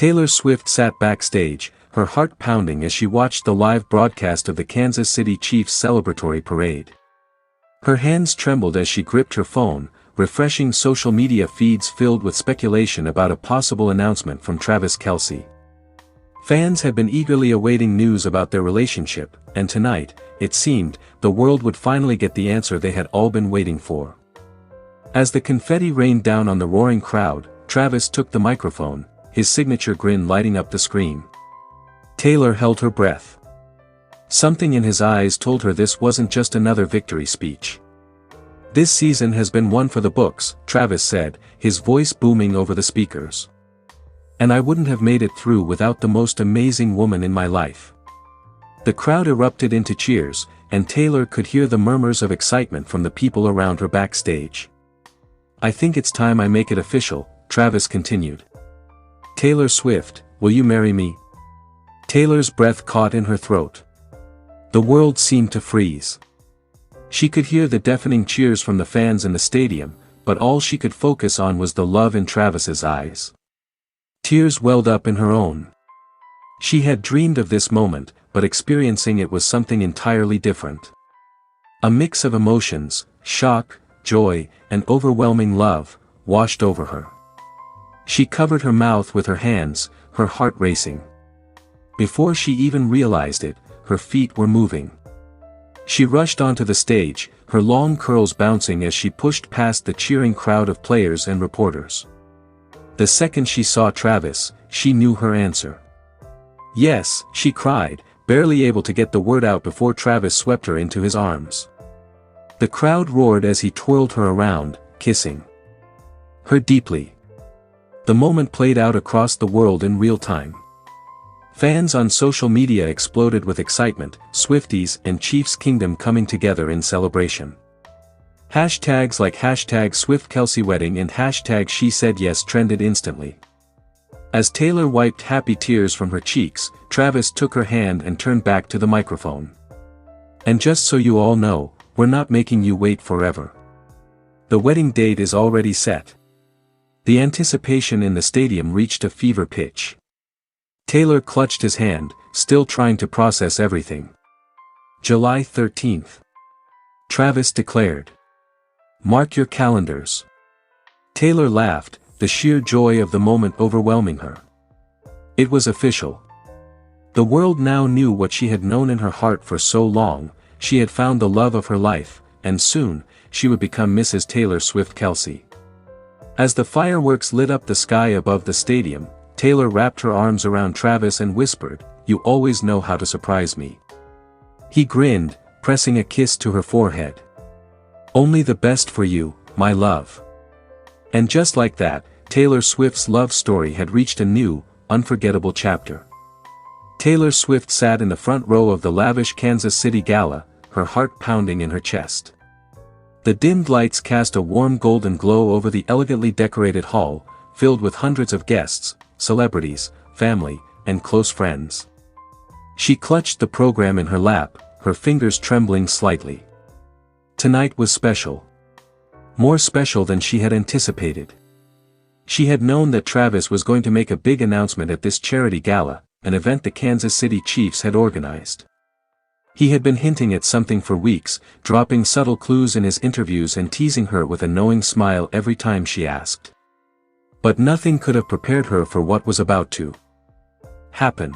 Taylor Swift sat backstage, her heart pounding as she watched the live broadcast of the Kansas City Chiefs celebratory parade. Her hands trembled as she gripped her phone, refreshing social media feeds filled with speculation about a possible announcement from Travis Kelce. Fans had been eagerly awaiting news about their relationship, and tonight, it seemed, the world would finally get the answer they had all been waiting for. As the confetti rained down on the roaring crowd, Travis took the microphone, his signature grin lighting up the screen. Taylor held her breath. Something in his eyes told her this wasn't just another victory speech. "This season has been one for the books," Travis said, his voice booming over the speakers. "And I wouldn't have made it through without the most amazing woman in my life." The crowd erupted into cheers, and Taylor could hear the murmurs of excitement from the people around her backstage. "I think it's time I make it official," Travis continued. "Taylor Swift, will you marry me?" Taylor's breath caught in her throat. The world seemed to freeze. She could hear the deafening cheers from the fans in the stadium, but all she could focus on was the love in Travis's eyes. Tears welled up in her own. She had dreamed of this moment, but experiencing it was something entirely different. A mix of emotions, shock, joy, and overwhelming love, washed over her. She covered her mouth with her hands, her heart racing. Before she even realized it, her feet were moving. She rushed onto the stage, her long curls bouncing as she pushed past the cheering crowd of players and reporters. The second she saw Travis, she knew her answer. "Yes," she cried, barely able to get the word out before Travis swept her into his arms. The crowd roared as he twirled her around, kissing her deeply. The moment played out across the world in real time. Fans on social media exploded with excitement, Swifties and Chiefs Kingdom coming together in celebration. Hashtags like #SwiftKelseyWedding and #SheSaidYes trended instantly. As Taylor wiped happy tears from her cheeks, Travis took her hand and turned back to the microphone. "And just so you all know, we're not making you wait forever. The wedding date is already set." The anticipation in the stadium reached a fever pitch. Taylor clutched his hand, still trying to process everything. "July 13th. Travis declared. "Mark your calendars." Taylor laughed, the sheer joy of the moment overwhelming her. It was official. The world now knew what she had known in her heart for so long. She had found the love of her life, and soon, she would become Mrs. Taylor Swift Kelce. As the fireworks lit up the sky above the stadium, Taylor wrapped her arms around Travis and whispered, "You always know how to surprise me." He grinned, pressing a kiss to her forehead. "Only the best for you, my love." And just like that, Taylor Swift's love story had reached a new, unforgettable chapter. Taylor Swift sat in the front row of the lavish Kansas City gala, her heart pounding in her chest. The dimmed lights cast a warm golden glow over the elegantly decorated hall, filled with hundreds of guests, celebrities, family, and close friends. She clutched the program in her lap, her fingers trembling slightly. Tonight was special. More special than she had anticipated. She had known that Travis was going to make a big announcement at this charity gala, an event the Kansas City Chiefs had organized. He had been hinting at something for weeks, dropping subtle clues in his interviews and teasing her with a knowing smile every time she asked. But nothing could have prepared her for what was about to happen.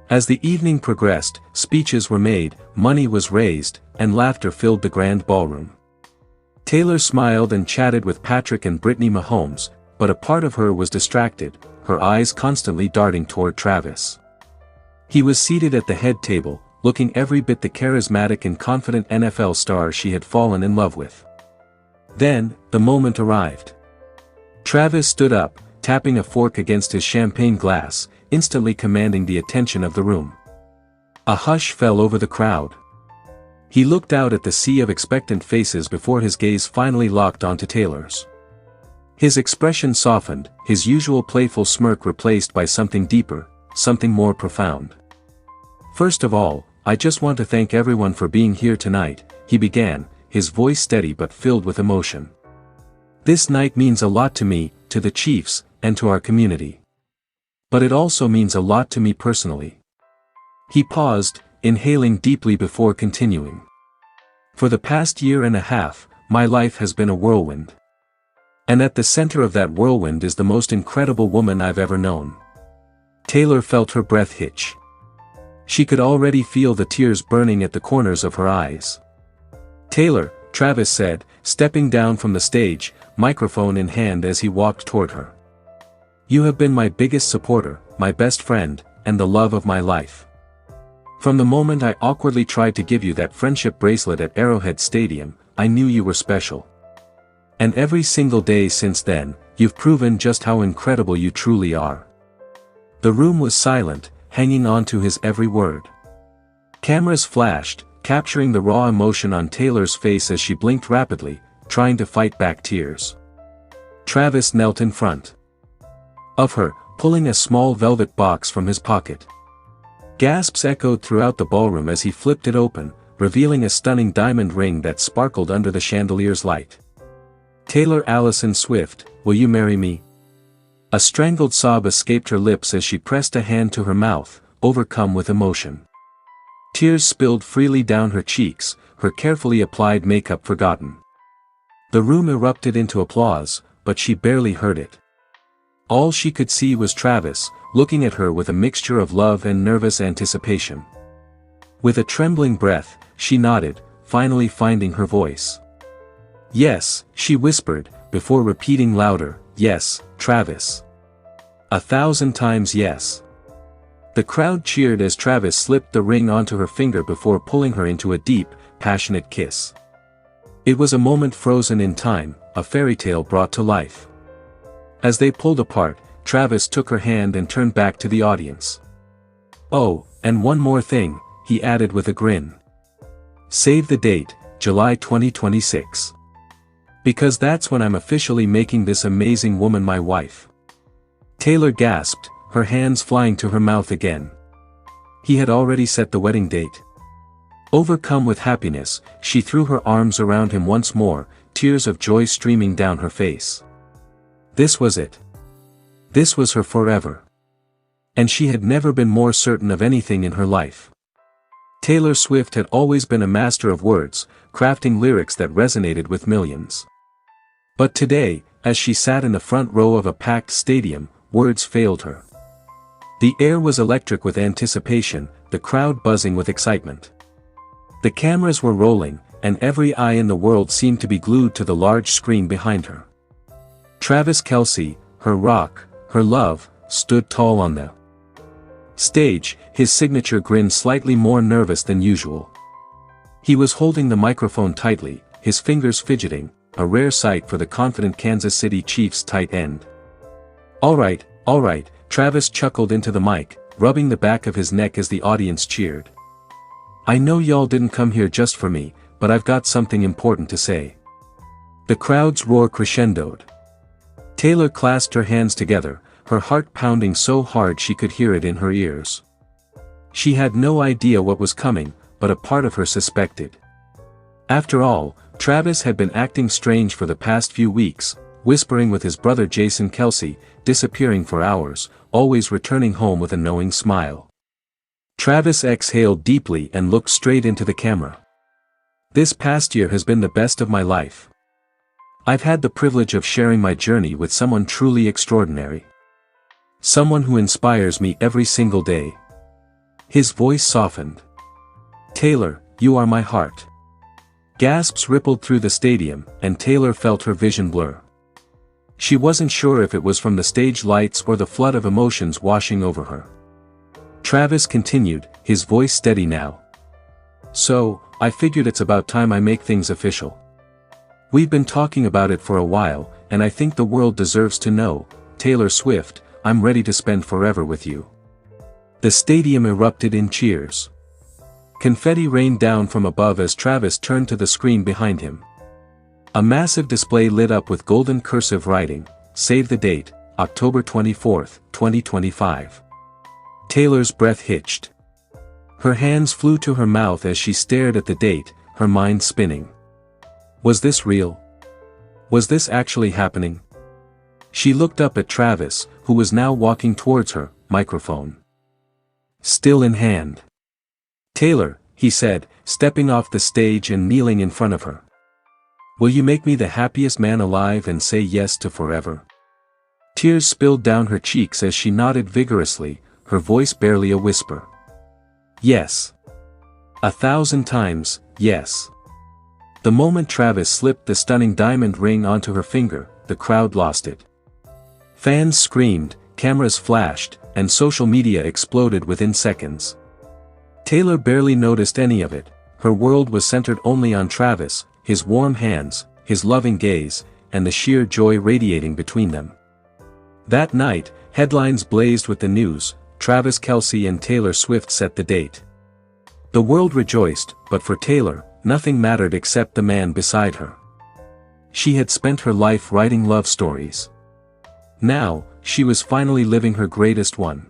As the evening progressed, speeches were made, money was raised, and laughter filled the grand ballroom. Taylor smiled and chatted with Patrick and Brittany Mahomes, but a part of her was distracted, her eyes constantly darting toward Travis. He was seated at the head table, looking every bit the charismatic and confident NFL star she had fallen in love with. Then, the moment arrived. Travis stood up, tapping a fork against his champagne glass, instantly commanding the attention of the room. A hush fell over the crowd. He looked out at the sea of expectant faces before his gaze finally locked onto Taylor's. His expression softened, his usual playful smirk replaced by something deeper, something more profound. "First of all, I just want to thank everyone for being here tonight," he began, his voice steady but filled with emotion. "This night means a lot to me, to the Chiefs, and to our community. But it also means a lot to me personally. He paused, inhaling deeply before continuing. For the past year and a half, my life has been a whirlwind. And at the center of that whirlwind is the most incredible woman I've ever known. Taylor felt her breath hitch. She could already feel the tears burning at the corners of her eyes. Taylor, Travis said, stepping down from the stage, microphone in hand as he walked toward her. You have been my biggest supporter, my best friend, and the love of my life. From the moment I awkwardly tried to give you that friendship bracelet at Arrowhead Stadium, I knew you were special. And every single day since then, you've proven just how incredible you truly are. The room was silent, hanging on to his every word. Cameras flashed, capturing the raw emotion on Taylor's face as she blinked rapidly, trying to fight back tears. Travis knelt in front of her, pulling a small velvet box from his pocket. Gasps echoed throughout the ballroom as he flipped it open, revealing a stunning diamond ring that sparkled under the chandelier's light. Taylor Allison Swift, will you marry me? A strangled sob escaped her lips as she pressed a hand to her mouth, overcome with emotion. Tears spilled freely down her cheeks, her carefully applied makeup forgotten. The room erupted into applause, but she barely heard it. All she could see was Travis, looking at her with a mixture of love and nervous anticipation. With a trembling breath, she nodded, finally finding her voice. Yes, she whispered, before repeating louder, yes, Travis. 1,000 times yes. The crowd cheered as Travis slipped the ring onto her finger before pulling her into a deep, passionate kiss. It was a moment frozen in time, a fairy tale brought to life. As they pulled apart, Travis took her hand and turned back to the audience. Oh, and one more thing, he added with a grin. Save the date, July 2026. Because that's when I'm officially making this amazing woman my wife. Taylor gasped, her hands flying to her mouth again. He had already set the wedding date. Overcome with happiness, she threw her arms around him once more, tears of joy streaming down her face. This was it. This was her forever. And she had never been more certain of anything in her life. Taylor Swift had always been a master of words, crafting lyrics that resonated with millions. But today, as she sat in the front row of a packed stadium, words failed her. The air was electric with anticipation, the crowd buzzing with excitement. The cameras were rolling, and every eye in the world seemed to be glued to the large screen behind her. Travis Kelce, her rock, her love, stood tall on the stage, his signature grin slightly more nervous than usual. He was holding the microphone tightly, his fingers fidgeting, a rare sight for the confident Kansas City Chiefs tight end. All right, Travis chuckled into the mic, rubbing the back of his neck as the audience cheered. I know y'all didn't come here just for me, but I've got something important to say. The crowd's roar crescendoed. Taylor clasped her hands together, her heart pounding so hard she could hear it in her ears. She had no idea what was coming, but a part of her suspected. After all, Travis had been acting strange for the past few weeks, whispering with his brother Jason Kelce, disappearing for hours, always returning home with a knowing smile. Travis exhaled deeply and looked straight into the camera. This past year has been the best of my life. I've had the privilege of sharing my journey with someone truly extraordinary. Someone who inspires me every single day. His voice softened. Taylor, you are my heart. Gasps rippled through the stadium, and Taylor felt her vision blur. She wasn't sure if it was from the stage lights or the flood of emotions washing over her. Travis continued, his voice steady now. So, I figured it's about time I make things official. We've been talking about it for a while, and I think the world deserves to know, Taylor Swift, I'm ready to spend forever with you. The stadium erupted in cheers. Confetti rained down from above as Travis turned to the screen behind him. A massive display lit up with golden cursive writing, Save the date, October 24, 2025. Taylor's breath hitched. Her hands flew to her mouth as she stared at the date, her mind spinning. Was this real? Was this actually happening? She looked up at Travis, who was now walking towards her, microphone still in hand. "Taylor," he said, stepping off the stage and kneeling in front of her. "Will you make me the happiest man alive and say yes to forever?" Tears spilled down her cheeks as she nodded vigorously, her voice barely a whisper. "Yes. 1,000 times, yes." The moment Travis slipped the stunning diamond ring onto her finger, the crowd lost it. Fans screamed, cameras flashed, and social media exploded within seconds. Taylor barely noticed any of it. Her world was centered only on Travis, his warm hands, his loving gaze, and the sheer joy radiating between them. That night, headlines blazed with the news: Travis Kelce and Taylor Swift set the date. The world rejoiced, but for Taylor, nothing mattered except the man beside her. She had spent her life writing love stories. Now, she was finally living her greatest one.